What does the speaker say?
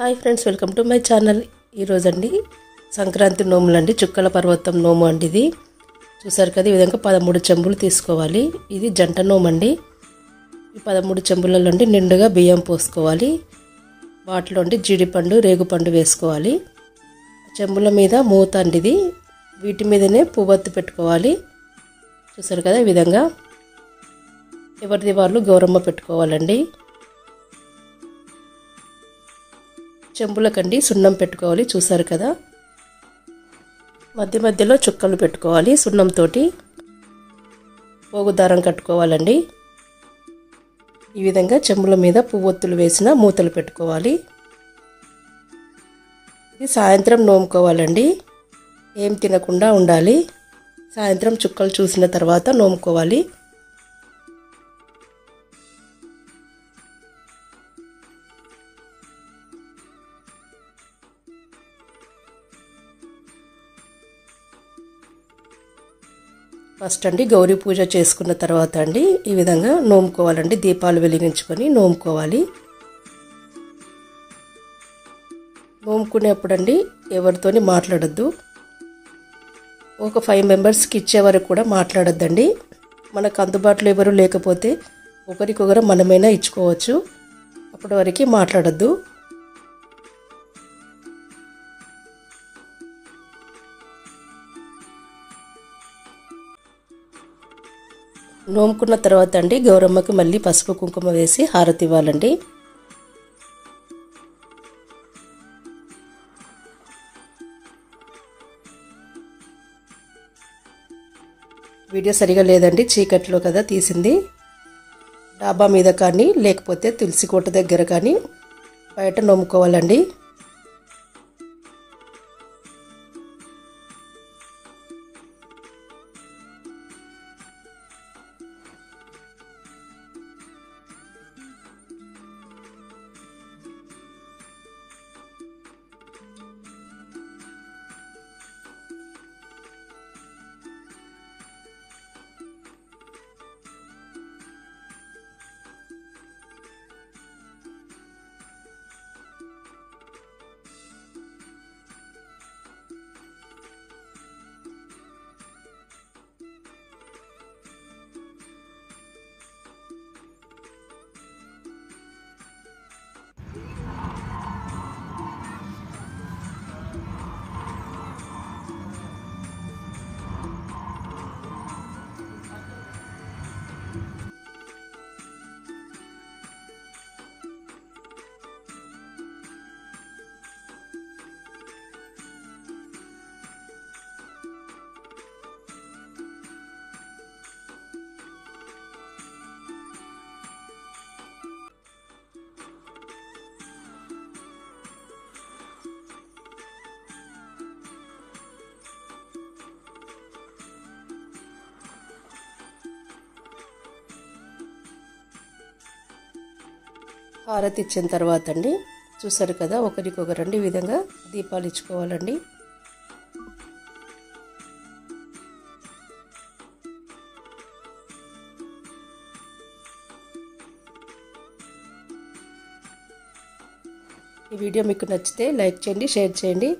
Hi friends, welcome to my channel. ఈరోజండి సంక్రాంతి నోములండి, చుక్కల పర్వతం నోము అండి. ఇది చూసారు కదా, ఈ విధంగా 13 చెంబులు తీసుకోవాలి. ఇది జంట నోము అండి. ఈ 13 చెంబులలో నిండుగా బియ్యం పోసుకోవాలి. వాటిలో జీడిపండు రేగుపండు వేసుకోవాలి. చెంబుల మీద మూత అండి ఇది. వీటి మీదనే పువ్వొత్తి పెట్టుకోవాలి. చూసారు కదా, ఈ విధంగా ఎవరిది వాళ్ళు గౌరమ్మ పెట్టుకోవాలండి. చెంబులకండి సున్నం పెట్టుకోవాలి. చూసారు కదా, మధ్య మధ్యలో చుక్కలు పెట్టుకోవాలి. సున్నంతో పోగు దారం కట్టుకోవాలండి. ఈ విధంగా చెంబుల మీద పువ్వొత్తులు వేసిన మూతలు పెట్టుకోవాలి. ఇది సాయంత్రం నోముకోవాలండి. ఏం తినకుండా ఉండాలి. సాయంత్రం చుక్కలు చూసిన తర్వాత నోముకోవాలి. ఫస్ట్ అండి గౌరీ పూజ చేసుకున్న తర్వాత అండి ఈ విధంగా నోముకోవాలండి. దీపాలు వెలిగించుకొని నోముకోవాలి. నోముకునేప్పుడు అండి ఎవరితోని మాట్లాడొద్దు. ఒక 5 మెంబర్స్కి ఇచ్చే వరకు కూడా మాట్లాడొద్దండి. మనకు అందుబాటులో ఎవరు లేకపోతే ఒకరికొకరు మనమైనా ఇచ్చుకోవచ్చు. అప్పటి వరకు మాట్లాడొద్దు. నోముకున్న తర్వాత అండి గౌరమ్మకి మళ్ళీ పసుపు కుంకుమ వేసి హారతి ఇవ్వాలండి. వీడియో సరిగా లేదండి, చీకట్లో కదా తీసింది. డాబా మీద కానీ లేకపోతే తులసి కోట దగ్గర కానీ బయట నోముకోవాలండి. హారతి ఇచ్చిన తర్వాత అండి చూసారు కదా, ఒకరికొకరండి ఈ విధంగా దీపాలు ఇచ్చుకోవాలండి. ఈ వీడియో మీకు నచ్చితే లైక్ చేయండి, షేర్ చేయండి.